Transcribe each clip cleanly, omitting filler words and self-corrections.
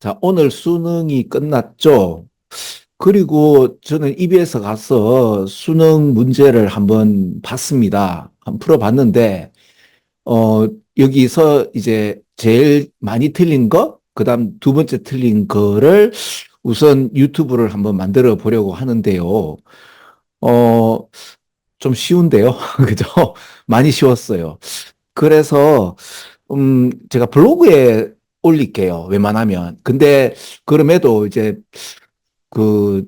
자, 오늘 수능이 끝났죠? 그리고 저는 EBS 가서 수능 문제를 한번 봤습니다. 한번 풀어봤는데, 어, 여기서 이제 제일 많이 틀린 거, 그 다음 두 번째 틀린 거를 우선 유튜브를 한번 만들어 보려고 하는데요. 어, 좀 쉬운데요? 그죠? 많이 쉬웠어요. 그래서 제가 블로그에 올릴게요. 웬만하면. 근데 그럼에도 이제 그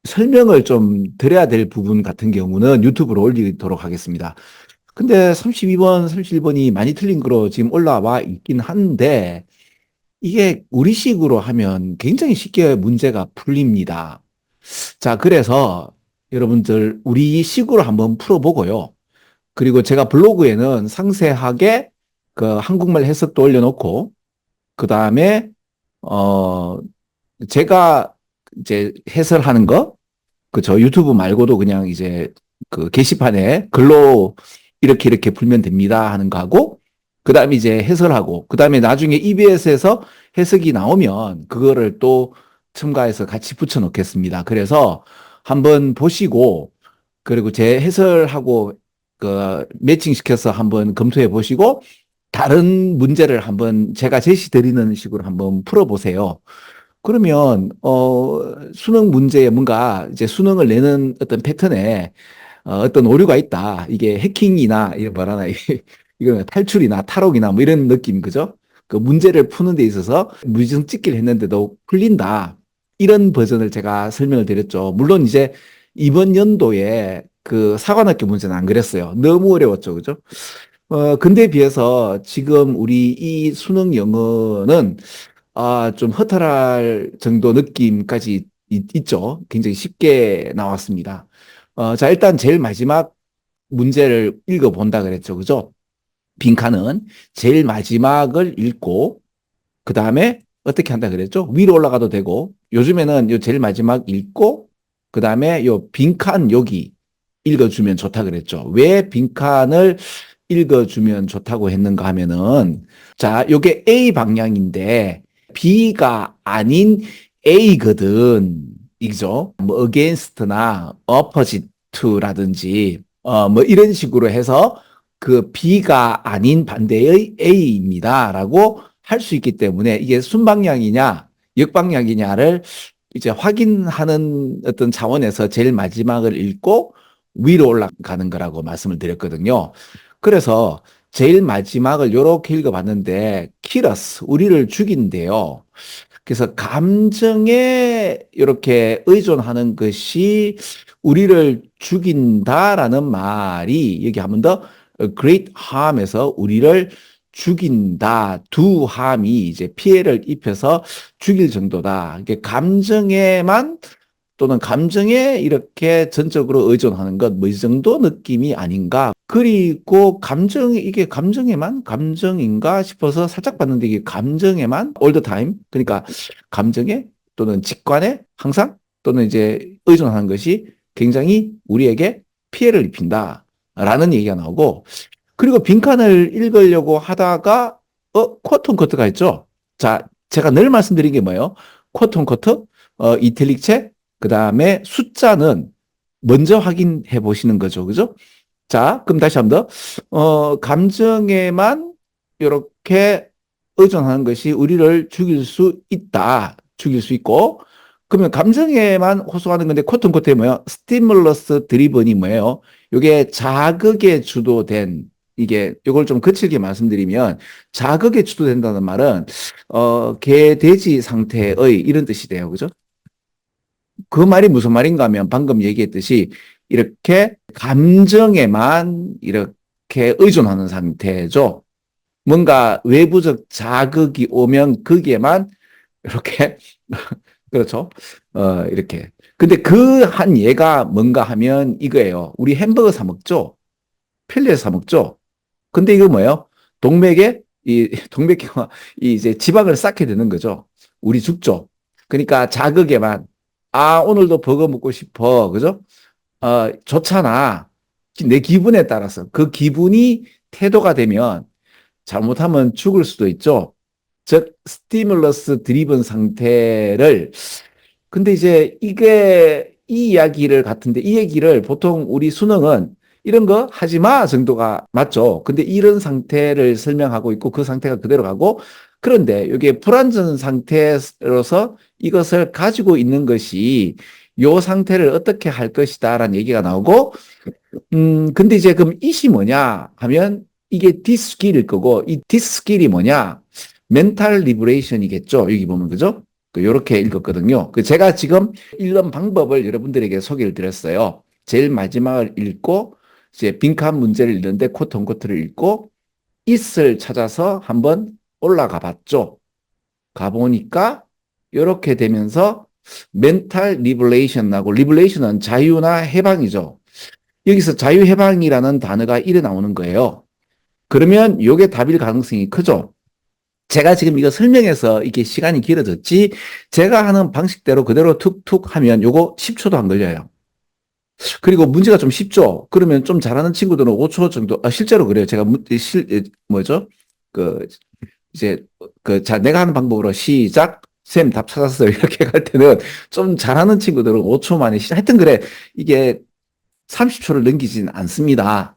설명을 좀 드려야 될 부분 같은 경우는 유튜브로 올리도록 하겠습니다. 근데 32번, 31번이 많이 틀린 거로 지금 올라와 있긴 한데 이게 우리식으로 하면 굉장히 쉽게 문제가 풀립니다. 자, 그래서 여러분들 우리식으로 한번 풀어보고요. 그리고 제가 블로그에는 상세하게 그 한국말 해석도 올려놓고 그 다음에 어 제가 이제 해설하는 거, 그저 유튜브 말고도 그냥 이제 그 게시판에 글로 이렇게 이렇게 풀면 됩니다 하는 거 하고, 그 다음에 이제 해설하고, 그 다음에 나중에 EBS에서 해석이 나오면 그거를 또 첨가해서 같이 붙여 놓겠습니다. 그래서 한번 보시고, 그리고 제 해설하고 그 매칭시켜서 한번 검토해 보시고, 다른 문제를 한번 제가 제시 드리는 식으로 한번 풀어보세요. 그러면 수능 문제에 뭔가 이제 수능을 내는 어떤 패턴에 어떤 오류가 있다. 이게 해킹이나 이게 뭐라나 이거 탈출이나 탈옥이나 뭐 이런 느낌, 그죠? 그 문제를 푸는 데 있어서 무지성 찍기를 했는데도 풀린다. 이런 버전을 제가 설명을 드렸죠. 물론 이제 이번 연도에 그 사관학교 문제는 안 그랬어요. 너무 어려웠죠, 그죠? 근데 비해서 지금 우리 이 수능 영어는 좀 허탈할 정도 느낌까지 있죠. 굉장히 쉽게 나왔습니다. 자, 일단 제일 마지막 문제를 읽어본다 그랬죠. 그죠? 빈칸은 제일 마지막을 읽고, 그 다음에 어떻게 한다 그랬죠? 위로 올라가도 되고, 요즘에는 요 제일 마지막 읽고, 그 다음에 요 빈칸 여기 읽어주면 좋다 그랬죠. 왜 빈칸을 읽어주면 좋다고 했는가 하면은, 자, 요게 A 방향인데 B가 아닌 A거든. 이죠? 뭐 against나 opposite라든지 뭐 이런 식으로 해서 그 B가 아닌 반대의 A입니다라고 할 수 있기 때문에 이게 순방향이냐 역방향이냐를 이제 확인하는 어떤 차원에서 제일 마지막을 읽고 위로 올라가는 거라고 말씀을 드렸거든요. 그래서 제일 마지막을 이렇게 읽어봤는데 키러스, 우리를 죽인대요. 그래서 감정에 이렇게 의존하는 것이 우리를 죽인다라는 말이 여기 한 번 더 great harm에서 우리를 죽인다, do harm이 이제 피해를 입혀서 죽일 정도다. 이게 감정에만 또는 감정에 이렇게 전적으로 의존하는 것, 뭐 이 정도 느낌이 아닌가. 그리고 이게 감정에만 감정인가 싶어서 살짝 봤는데 이게 감정에만 all the time. 그러니까 감정에 또는 직관에 항상 또는 이제 의존하는 것이 굉장히 우리에게 피해를 입힌다. 라는 얘기가 나오고, 그리고 빈칸을 읽으려고 하다가, 쿼트 온 커트가 있죠? 자, 제가 늘 말씀드린 게 뭐예요? 쿼트 온 커트, 이탈릭체, 그 다음에 숫자는 먼저 확인해 보시는 거죠. 그죠? 자, 그럼 다시 한번 더. 감정에만 이렇게 의존하는 것이 우리를 죽일 수 있다. 죽일 수 있고. 그러면 감정에만 호소하는 건데, 코튼 코트에 뭐예요? 스티뮬러스 드리븐이 뭐예요? 이게 자극에 주도된, 이게, 이걸 좀 거칠게 말씀드리면, 자극에 주도된다는 말은, 개, 돼지 상태의 이런 뜻이 돼요. 그죠? 그 말이 무슨 말인가 하면 방금 얘기했듯이 이렇게 감정에만 이렇게 의존하는 상태죠. 뭔가 외부적 자극이 오면 거기에만 이렇게 그렇죠. 이렇게. 근데 그 한 예가 뭔가 하면 이거예요. 우리 햄버거 사 먹죠. 편리해서 사 먹죠. 근데 이거 뭐예요? 동맥에 이 동맥경화 이 이제 지방을 쌓게 되는 거죠. 우리 죽죠. 그러니까 자극에만 오늘도 버거 먹고 싶어. 그죠? 좋잖아. 내 기분에 따라서 그 기분이 태도가 되면 잘못하면 죽을 수도 있죠. 즉 스티뮬러스 드리븐 상태를 근데 이제 이게 이 이야기를 같은데 이 얘기를 보통 우리 수능은 이런 거 하지 마 정도가 맞죠. 근데 이런 상태를 설명하고 있고 그 상태가 그대로 가고 그런데 이게 불완전 상태로서 이것을 가지고 있는 것이 요 상태를 어떻게 할 것이다라는 얘기가 나오고 근데 이제 그럼 이시 뭐냐 하면 이게 디스킬일 거고 이 디스킬이 뭐냐? 멘탈 리브레이션이겠죠. 여기 보면 그죠? 요렇게 읽었거든요. 제가 지금 읽는 방법을 여러분들에게 소개를 드렸어요. 제일 마지막을 읽고 이제 빈칸 문제를 읽는데 코트 온 코트를 읽고 it을 찾아서 한번 올라가 봤죠. 가보니까 이렇게 되면서 멘탈 리브레이션하고 리브레이션은 자유나 해방이죠. 여기서 자유해방이라는 단어가 이래 나오는 거예요. 그러면 이게 답일 가능성이 크죠. 제가 지금 이거 설명해서 이게 시간이 길어졌지, 제가 하는 방식대로 그대로 툭툭 하면 요거 10초도 안 걸려요. 그리고 문제가 좀 쉽죠? 그러면 좀 잘하는 친구들은 5초 정도, 실제로 그래요. 제가, 뭐죠? 그, 이제, 내가 하는 방법으로 시작, 쌤 답 찾았어요. 이렇게 갈 때는 좀 잘하는 친구들은 5초 만에 하여튼 그래. 이게 30초를 넘기진 않습니다.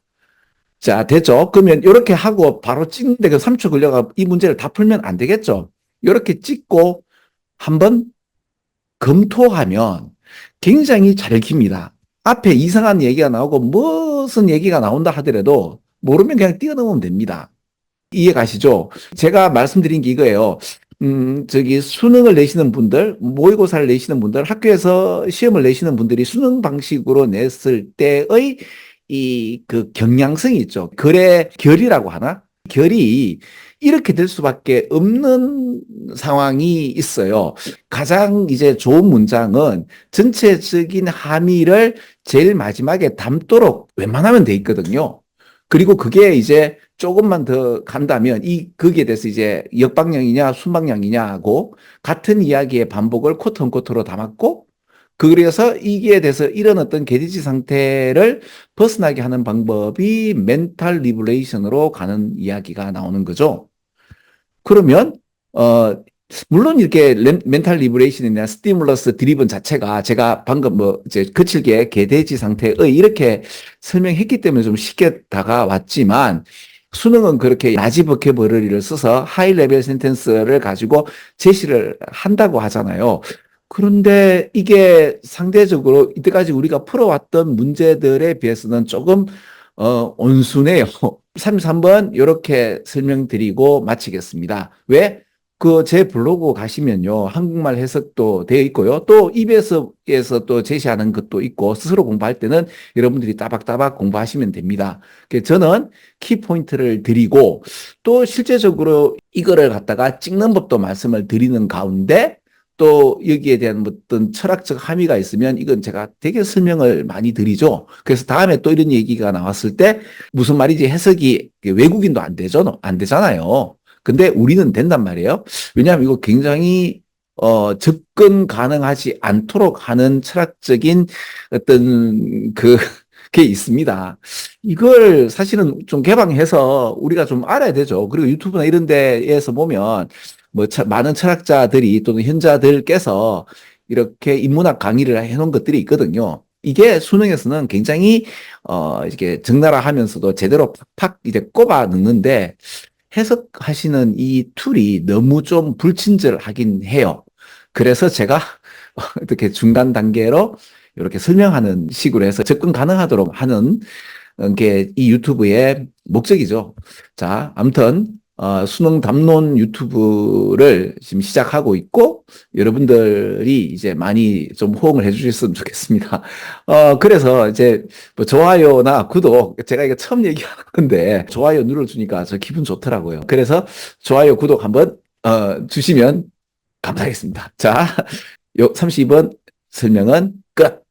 자, 됐죠? 그러면 이렇게 하고 바로 찍는데 그 3초 걸려가 이 문제를 다 풀면 안 되겠죠? 이렇게 찍고 한번 검토하면 굉장히 잘 익힙니다. 앞에 이상한 얘기가 나오고 무슨 얘기가 나온다 하더라도 모르면 그냥 뛰어넘으면 됩니다. 이해 가시죠? 제가 말씀드린 게 이거예요. 수능을 내시는 분들, 모의고사를 내시는 분들, 학교에서 시험을 내시는 분들이 수능 방식으로 냈을 때의 경향성이 있죠. 글의 결이라고 하나? 결이 이렇게 될 수밖에 없는 상황이 있어요. 가장 이제 좋은 문장은 전체적인 함의를 제일 마지막에 담도록 웬만하면 돼 있거든요. 그리고 그게 이제 조금만 더 간다면 거기에 대해서 이제 역방향이냐 순방향이냐고 같은 이야기의 반복을 쿼터 온 쿼터로 담았고 그래서 이기에 대해서 이런 어떤 개디지 상태를 벗어나게 하는 방법이 멘탈 리브레이션으로 가는 이야기가 나오는 거죠. 그러면 물론 이렇게 멘탈 리브레이션이나 스티뮬러스 드리븐 자체가 제가 방금 이제 거칠게 개돼지 상태의 이렇게 설명했기 때문에 좀 쉽게 다가왔지만 수능은 그렇게 나지 보캐버러리를 써서 하이 레벨 센텐스를 가지고 제시를 한다고 하잖아요. 그런데 이게 상대적으로 이때까지 우리가 풀어왔던 문제들에 비해서는 조금 온순해요. 33번 이렇게 설명드리고 마치겠습니다. 왜? 제 블로그 가시면요. 한국말 해석도 되어 있고요. 또 EBS에서 또 제시하는 것도 있고 스스로 공부할 때는 여러분들이 따박따박 공부하시면 됩니다. 저는 키포인트를 드리고 또 실제적으로 이거를 갖다가 찍는 법도 말씀을 드리는 가운데 또 여기에 대한 어떤 철학적 함의가 있으면 이건 제가 되게 설명을 많이 드리죠. 그래서 다음에 또 이런 얘기가 나왔을 때 무슨 말이지 해석이 외국인도 안 되죠. 안 되잖아요. 근데 우리는 된단 말이에요. 왜냐하면 이거 굉장히 접근 가능하지 않도록 하는 철학적인 어떤 게 있습니다. 이걸 사실은 좀 개방해서 우리가 좀 알아야 되죠. 그리고 유튜브나 이런 데에서 보면 많은 철학자들이 또는 현자들께서 이렇게 인문학 강의를 해놓은 것들이 있거든요. 이게 수능에서는 굉장히 이렇게 적나라하면서도 제대로 팍팍 이제 꼽아 넣는데 해석하시는 이 툴이 너무 좀 불친절하긴 해요. 그래서 제가 이렇게 중간 단계로 이렇게 설명하는 식으로 해서 접근 가능하도록 하는 게 이 유튜브의 목적이죠. 자, 아무튼 수능 담론 유튜브를 지금 시작하고 있고 여러분들이 이제 많이 좀 호응을 해주셨으면 좋겠습니다. 그래서 이제 뭐 좋아요나 구독 제가 이거 처음 얘기하는 건데 좋아요 눌러주니까 저 기분 좋더라고요. 그래서 좋아요 구독 한번 주시면 감사하겠습니다. 자, 요 32번 설명은 끝.